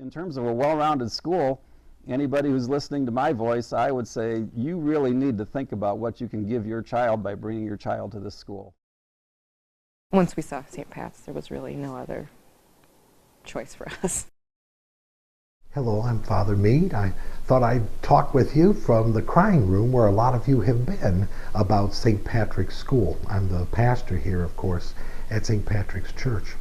In terms of a well-rounded school, anybody who's listening to my voice, I would say you really need to think about what you can give your child by bringing your child to this school. Once we saw St. Pat's, there was really no other choice for us. Hello, I'm Father Mead. I thought I'd talk with you from the crying room where a lot of you have been about St. Patrick's School. I'm the pastor here, of course, at St. Patrick's Church.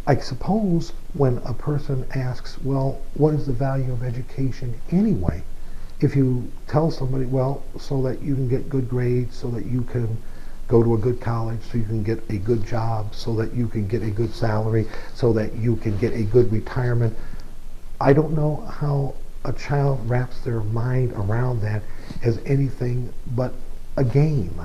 I suppose when a person asks, well, what is the value of education anyway? If you tell somebody, well, so that you can get good grades, so that you can go to a good college, so you can get a good job, so that you can get a good salary, so that you can get a good retirement. I don't know how a child wraps their mind around that as anything but a game.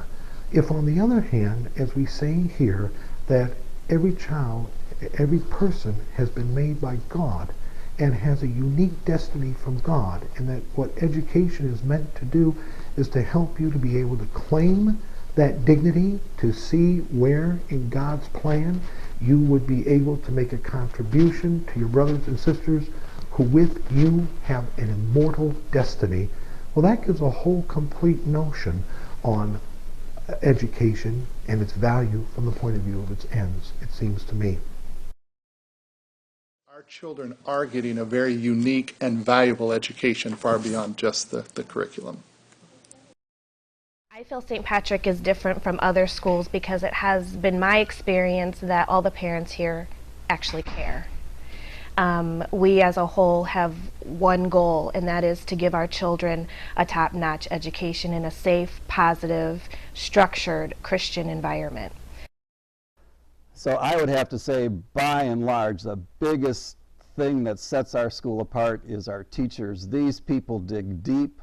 If on the other hand, as we say here, that every child, every person has been made by God and has a unique destiny from God, and that what education is meant to do is to help you to be able to claim that dignity, to see where in God's plan you would be able to make a contribution to your brothers and sisters who with you have an immortal destiny. Well, that gives a whole complete notion on education and its value from the point of view of its ends, it seems to me. Our children are getting a very unique and valuable education far beyond just the curriculum. I feel St. Patrick is different from other schools because it has been my experience that all the parents here actually care. We as a whole have one goal, and that is to give our children a top-notch education in a safe, positive, structured Christian environment. So I would have to say, by and large, the biggest thing that sets our school apart is our teachers. These people dig deep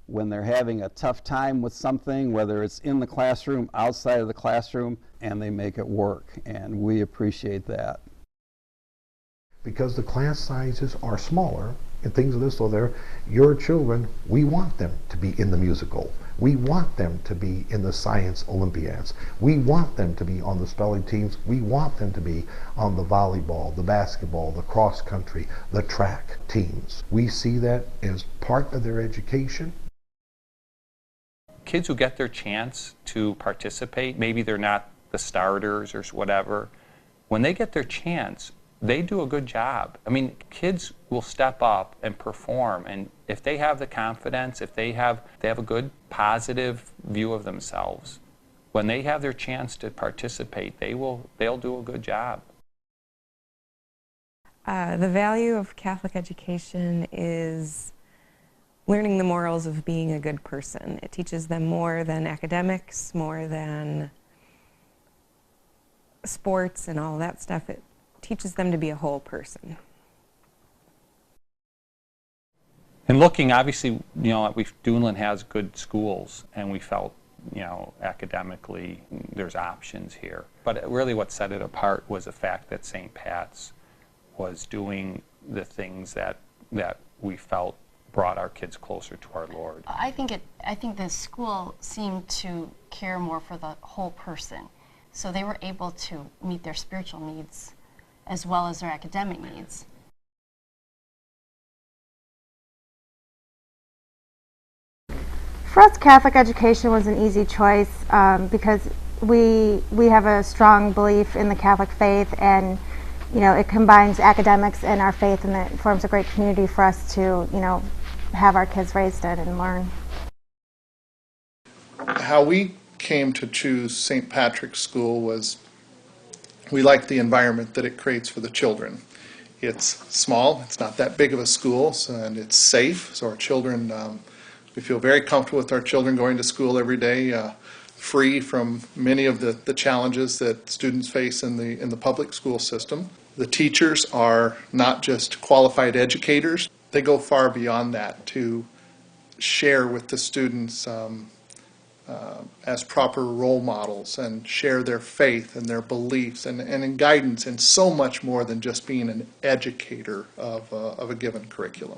when they're having a tough time with something, whether it's in the classroom, outside of the classroom, and they make it work, and we appreciate that. Because the class sizes are smaller and things of this sort, your children, we want them to be in the musical. We want them to be in the science Olympiads. We want them to be on the spelling teams. We want them to be on the volleyball, the basketball, the cross country, the track teams. We see that as part of their education. Kids who get their chance to participate, maybe they're not the starters or whatever, when they get their chance, they do a good job. I mean, kids will step up and perform, and if they have the confidence, if they have a good, positive view of themselves, when they have their chance to participate, they'll do a good job. The value of Catholic education is learning the morals of being a good person. It teaches them more than academics, more than sports and all that stuff. It teaches them to be a whole person. And looking, obviously, Duneland has good schools, and we felt, academically, there's options here. But really what set it apart was the fact that St. Pat's was doing the things that we felt brought our kids closer to our Lord. I think the school seemed to care more for the whole person. So they were able to meet their spiritual needs as well as their academic needs. For us, Catholic education was an easy choice because we have a strong belief in the Catholic faith, and it combines academics and our faith, and it forms a great community for us to have our kids raised in and learn. How we came to choose St. Patrick's School was we like the environment that it creates for the children. It's small, it's not that big of a school, and it's safe, so our children, we feel very comfortable with our children going to school every day, free from many of the challenges that students face in the public school system. The teachers are not just qualified educators, they go far beyond that to share with the students as proper role models and share their faith and their beliefs and in guidance, and so much more than just being an educator of a given curriculum.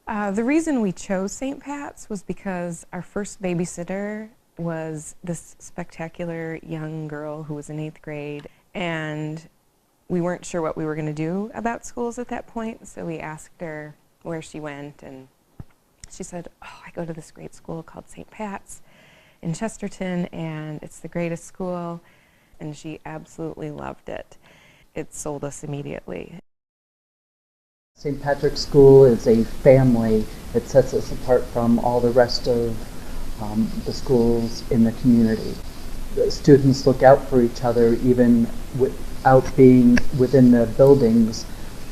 The reason we chose St. Pat's was because our first babysitter was this spectacular young girl who was in 8th grade, and we weren't sure what we were going to do about schools at that point, so we asked her where she went, and she said, oh, I go to this great school called St. Pat's in Chesterton, and it's the greatest school, and she absolutely loved it. It sold us immediately. St. Patrick's School is a family. It sets us apart from all the rest of the schools in the community. The students look out for each other even without being within the buildings,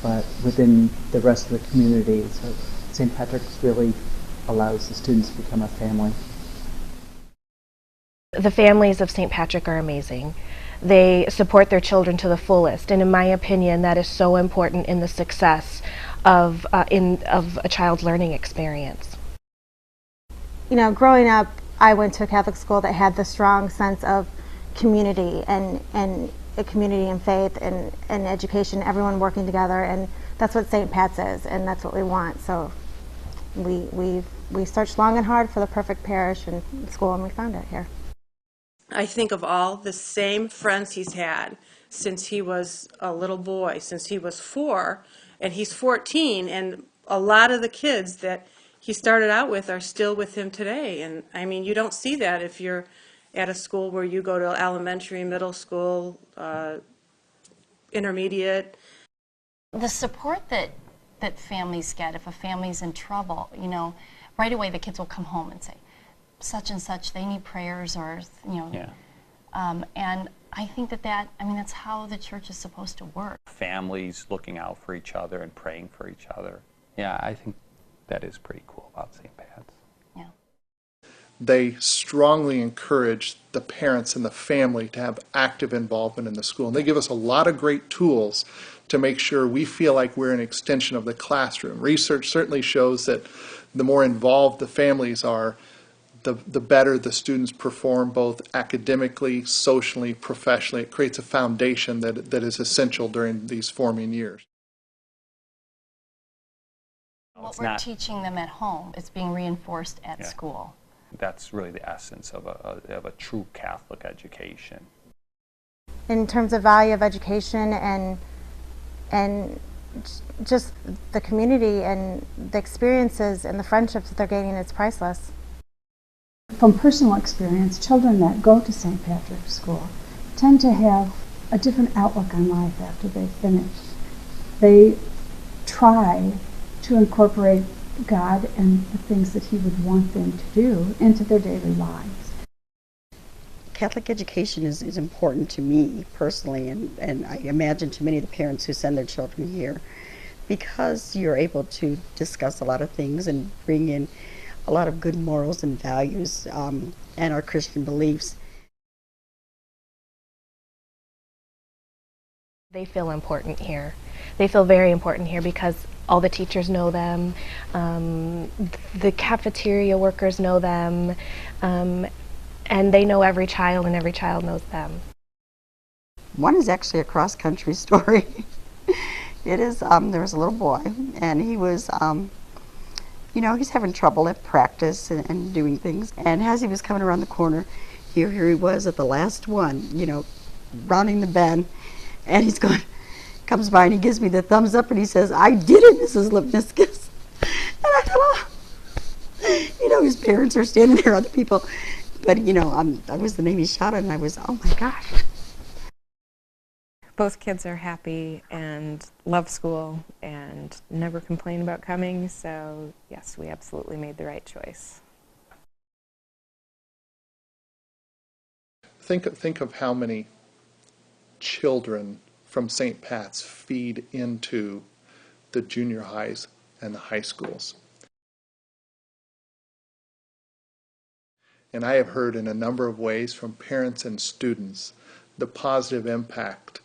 but within the rest of the community. So St. Patrick's really allows the students to become a family. The families of St. Patrick are amazing. They support their children to the fullest, and in my opinion, that is so important in the success of a child's learning experience. You know, growing up, I went to a Catholic school that had the strong sense of community and a community and faith and education, everyone working together, and that's what St. Pat's is, and that's what we want. So we searched long and hard for the perfect parish and school, and we found it here. I think of all the same friends he's had since he was a little boy, since he was 4, and he's 14, and a lot of the kids that he started out with are still with him today. And I mean, you don't see that if you're at a school where you go to elementary, middle school, intermediate. The support that families get, if a family's in trouble, you know, right away the kids will come home and say, such and such, they need prayers, or, you know. Yeah. And I think that's how the church is supposed to work. Families looking out for each other and praying for each other. Yeah, I think that is pretty cool about St. Pat's. Yeah. They strongly encourage the parents and the family to have active involvement in the school. And they give us a lot of great tools to make sure we feel like we're an extension of the classroom. Research certainly shows that the more involved the families are, the better the students perform, both academically, socially, professionally. It creates a foundation that is essential during these forming years. What we're teaching them at home is being reinforced at school. That's really the essence of a true Catholic education. In terms of value of education and just the community and the experiences and the friendships that they're gaining, it's priceless. From personal experience, children that go to St. Patrick's School tend to have a different outlook on life after they finish. They try to incorporate God and the things that He would want them to do into their daily lives. Catholic education is important to me personally, and I imagine to many of the parents who send their children here, because you're able to discuss a lot of things and bring in a lot of good morals and values and our Christian beliefs. They feel important here. They feel very important here because all the teachers know them, the cafeteria workers know them, and they know every child, and every child knows them. One is actually a cross-country story. It is, there was a little boy, and he was, you know, he's having trouble at practice and doing things. And as he was coming around the corner, here he was at the last one, you know, rounding the bend, and he's going, comes by and he gives me the thumbs up and he says, "I did it, Mrs. Lipniscus." And I thought, oh, you know, his parents are standing there, other people. But, you know, I was the name he shouted, and I was, oh my gosh. Both kids are happy and love school and never complain about coming, so yes, we absolutely made the right choice. Think of how many children from St. Pat's feed into the junior highs and the high schools. And I have heard in a number of ways from parents and students the positive impact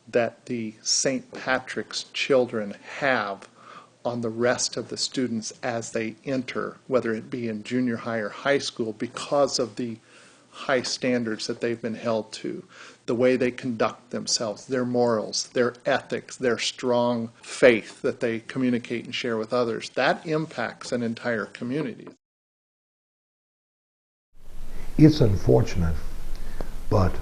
that the St. Patrick's children have on the rest of the students as they enter, whether it be in junior high or high school, because of the high standards that they've been held to, the way they conduct themselves, their morals, their ethics, their strong faith that they communicate and share with others. That impacts an entire community. It's unfortunate, but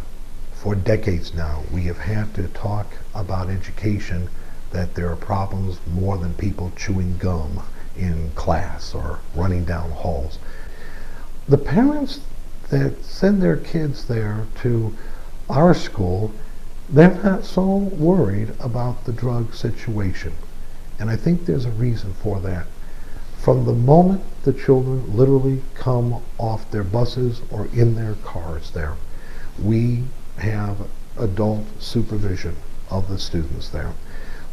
For decades now, we have had to talk about education, that there are problems more than people chewing gum in class or running down halls. The parents that send their kids there to our school, they're not so worried about the drug situation. And I think there's a reason for that. From the moment the children literally come off their buses or in their cars there, we have adult supervision of the students there.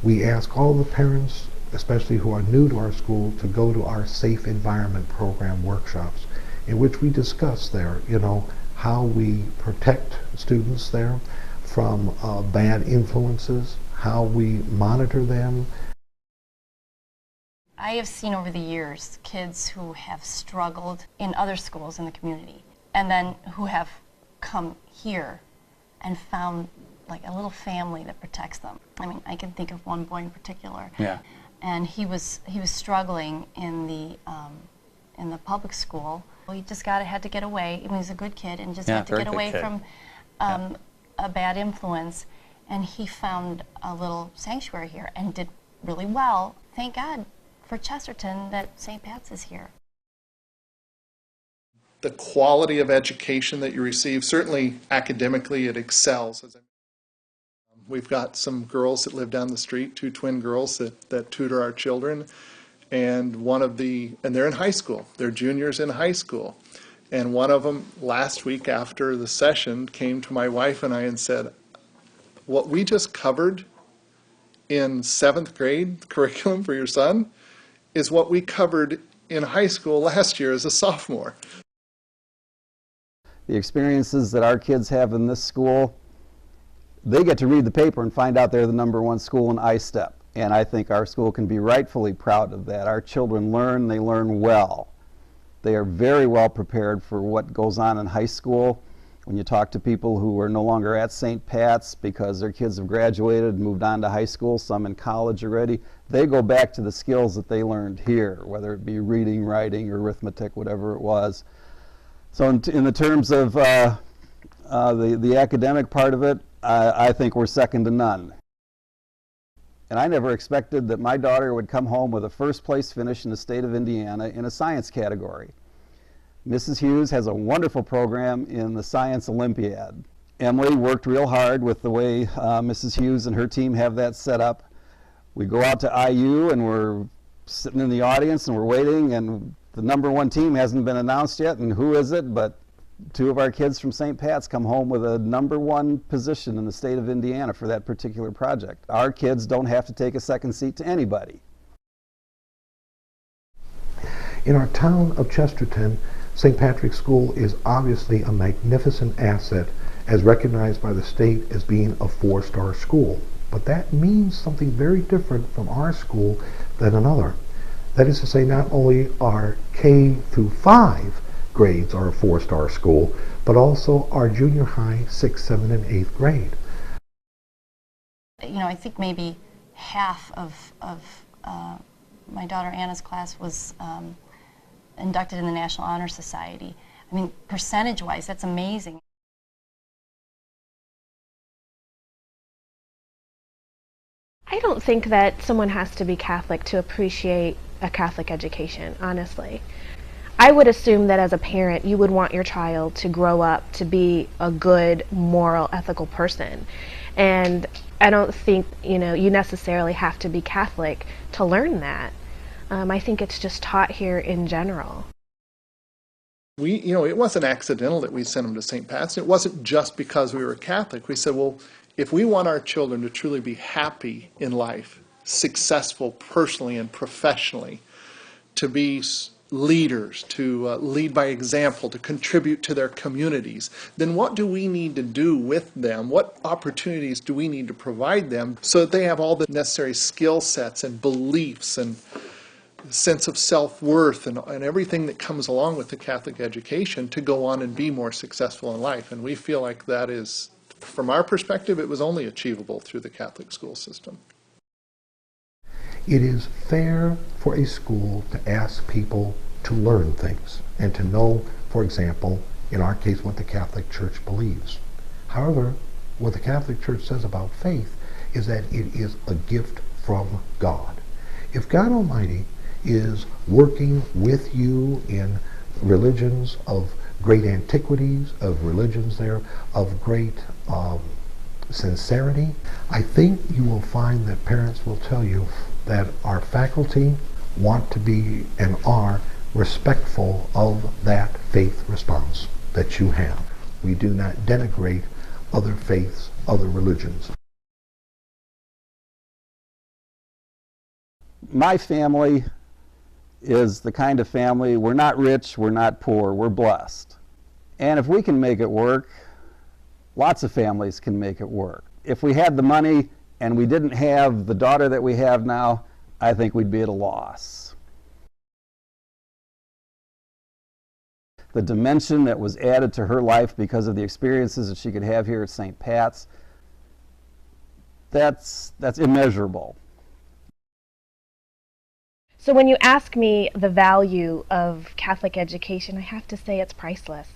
We ask all the parents, especially who are new to our school, to go to our Safe Environment Program workshops, in which we discuss there, how we protect students there from bad influences, how we monitor them. I have seen over the years kids who have struggled in other schools in the community and then who have come here and found like a little family that protects them. I mean, I can think of one boy in particular. Yeah. And he was struggling in the public school. He just had to get away. I mean, he's a good kid and just had to get away from a bad influence. And he found a little sanctuary here and did really well. Thank God for Chesterton that St. Pat's is here. The quality of education that you receive, certainly academically, it excels. We've got some girls that live down the street, 2 twin girls that tutor our children, and they're in high school. They're juniors in high school. And one of them last week after the session came to my wife and I and said, what we just covered in 7th grade curriculum for your son is what we covered in high school last year as a sophomore. The experiences that our kids have in this school, they get to read the paper and find out they're the #1 school in ISTEP. And I think our school can be rightfully proud of that. Our children learn, they learn well. They are very well prepared for what goes on in high school. When you talk to people who are no longer at St. Pat's because their kids have graduated and moved on to high school, some in college already, they go back to the skills that they learned here, whether it be reading, writing, arithmetic, whatever it was. So in the terms of the academic part of it, I think we're second to none. And I never expected that my daughter would come home with a first-place finish in the state of Indiana in a science category. Mrs. Hughes has a wonderful program in the Science Olympiad. Emily worked real hard with the way Mrs. Hughes and her team have that set up. We go out to IU and we're sitting in the audience and we're waiting, and the #1 team hasn't been announced yet, and who is it? But 2 of our kids from St. Pat's come home with a #1 position in the state of Indiana for that particular project. Our kids don't have to take a second seat to anybody. In our town of Chesterton, St. Patrick's School is obviously a magnificent asset, as recognized by the state as being a 4-star school. But that means something very different from our school than another. That is to say, not only our K through 5 grades are a 4-star school, but also our junior high 6th, 7th, and 8th grade. I think maybe half of my daughter Anna's class was inducted in the National Honor Society. I mean, percentage-wise, that's amazing. I don't think that someone has to be Catholic to appreciate a Catholic education, honestly. I would assume that as a parent, you would want your child to grow up to be a good, moral, ethical person. And I don't think, you necessarily have to be Catholic to learn that. I think it's just taught here in general. It wasn't accidental that we sent them to St. Pat's. It wasn't just because we were Catholic. We said, well, if we want our children to truly be happy in life, successful personally and professionally, to be leaders, to lead by example, to contribute to their communities, then what do we need to do with them? What opportunities do we need to provide them so that they have all the necessary skill sets and beliefs and sense of self-worth and everything that comes along with the Catholic education to go on and be more successful in life? And we feel like that is, from our perspective, it was only achievable through the Catholic school system. It is fair for a school to ask people to learn things and to know, for example, in our case, what the Catholic Church believes. However, what the Catholic Church says about faith is that it is a gift from God. If God Almighty is working with you in religions of great antiquities, of religions there of great sincerity, I think you will find that parents will tell you that our faculty want to be and are respectful of that faith response that you have. We do not denigrate other faiths, other religions. My family is the kind of family, we're not rich, we're not poor, we're blessed. And if we can make it work, lots of families can make it work. If we had the money and we didn't have the daughter that we have now, I think we'd be at a loss. The dimension that was added to her life because of the experiences that she could have here at St. Pat's, that's immeasurable. So when you ask me the value of Catholic education, I have to say it's priceless.